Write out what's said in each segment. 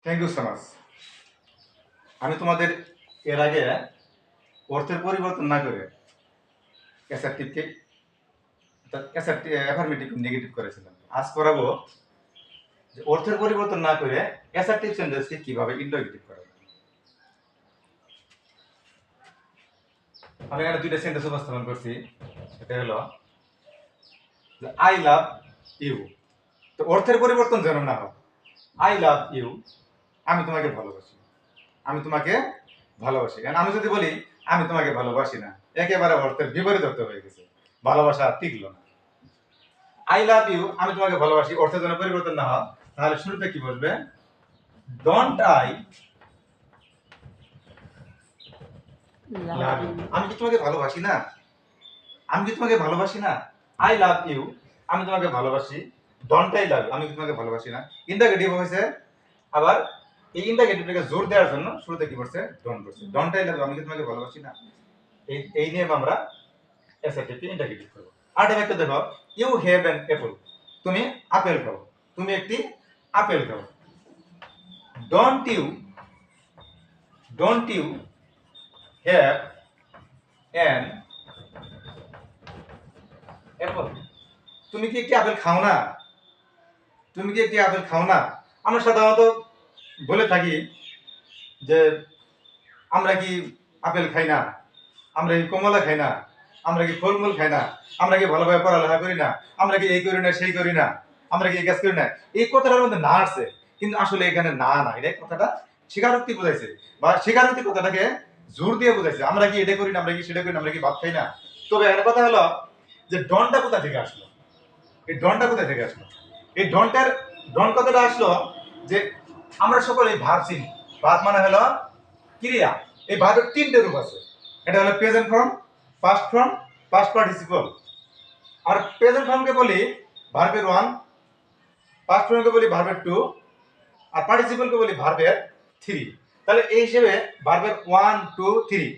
Thank you so much. আমি তোমাদের এর আগে অর্থের পরিবর্তন না করে অ্যাসার্টিভকে অ্যাফার্মেটিভ নেগেটিভ করেছিলাম। আজ করাবো যে অর্থের পরিবর্তন না করে অ্যাসার্টিভ সেন্টেন্সকে কিভাবে ইন্টারোগেটিভ করা যায়। আমি এখানে দুইটা সেন্টেন্স উপস্থাপন করছি। সেটা হলো যে আই লাভ ইউ। তো অর্থের পরিবর্তন যেন না হয়। আই লাভ ইউ, আমি তোমাকে ভালোবাসি। আমি তোমাকে ভালোবাসি। কারণ আমি যদি বলি আমি তোমাকে ভালোবাসি না, একেবারে অর্থের বিপরীত অর্থ হয়ে গেছে, ভালোবাসা আর টিকলো না। আই লাভ ইউ, আমি তোমাকে ভালোবাসি, অর্থের জন্য পরিবর্তন না হয়, তাহলে শুরুতে কি বলবে? ডোন্ট আই লাভ ইউ, আমি কি তোমাকে ভালোবাসি না? আমি কি তোমাকে ভালোবাসি না? আই লাভ ইউ, আমি তোমাকে ভালোবাসি। ডোন্ট আই লাভ ইউ, আমি কি তোমাকে ভালোবাসি না? ইন্টারোগেটিভ হয়েছে। আবার এই ইন্টারোগেটিভটাকে জোর দেওয়ার জন্য শুরুতে কি করছে? ডোন্ট করছে। ডোন্ট আই লাভ ইউ, আমি কি তোমাকে ভালোবাসি না? এই নিয়ে আমরা অ্যাসার্টিভকে ইন্টারোগেটিভ করব। আরেকটা বাক্য দেখো, ইউ হ্যাভ অ্যান অ্যাপল, তুমি আপেল খাও। তুমি একটি আপেল খাও। Don't you have an apple, তুমি কি একটি আপেল খাও না? তুমি কি একটি আপেল খাও না? আমরা সাধারণত বলে থাকি যে আমরা কি আপেল খাই না, আমরা কি কমলা খাই না, আমরা কি ফলমূল খাই না, আমরা কি ভালোভাবে পড়ালেখা করি না, আমরা কি এই করি না সেই করি না, আমরা কি এই কাজ করি না। এই কথাটার মধ্যে না আছে, কিন্তু আসলে এখানে না না, এটা কথাটা স্বীকারোক্তি বোঝাইছে, বা স্বীকারোক্তি কথাটাকে জোর দিয়ে বোঝাইছে। আমরা কি এটা করি না, আমরা কি সেটা করি না, আমরা কি ভাত খাই না। তবে এখানে কথা হলো যে ডনটা কোথা থেকে আসলো? এই ডনটা কোথা থেকে আসলো? এই ডন কথাটা আসলো যে আমরা সকলে ভার্ব চিনি। ভার্ব মানে হলো ক্রিয়া। এই ভার্বের তিনটে রূপ আছে। এটা হলো present form, past form, past participle. আর প্রেজেন্ট ফর্মকে বলি ভার্বের 1, পাস্ট ফর্মকে বলি ভার্বের 2, আর পার্টিসিপলকে বলি ভার্বের 3। তাহলে এই হিসেবে ভার্বের 1 2 3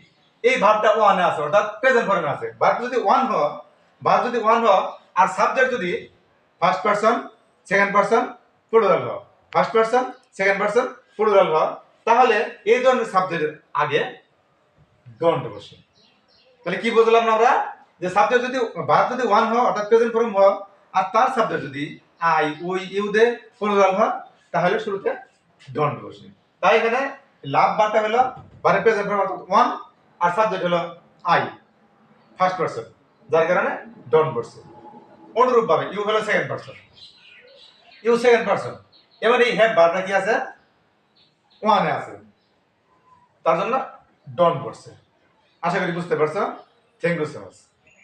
এই ভার্বটা 1 এ আছে, অর্থাৎ প্রেজেন্ট ফর্মে আছে। ভার্ব যদি 1 হয়, আর সাবজেক্ট যদি first person, second person, plural হয়, first person, second person, plural হয়, তাহলে এই ধরনের সাবজেক্টের আগে ডন্ট বসে। তাহলে কি বুঝলাম না আমরা? যে সাবজেক্ট যদি ভার্ব যদি 1 হয়, অর্থাৎ প্রেজেন্ট ফর্ম হয়, আর তার সাবজেক্ট যদি I we you they plural হয়, তাহলে শুরুতে ডন্ট বসে। তাই এখানে লাভ বাটা হলো ভার্ব প্রেজেন্ট ফর্ম অর্থাৎ 1, আর সাবজেক্ট হলো আই ফার্স্ট পারসন, যার কারণে ডন্ট বসে। অনুরূপভাবে ইউ হলো সেকেন্ড পারসন, এবার এই হ্যাভ বারটা কি আছে? 1 এ আছে, তার জন্য ডন্ট বসে। আশা করি বুঝতে পারছো। Thank you so much.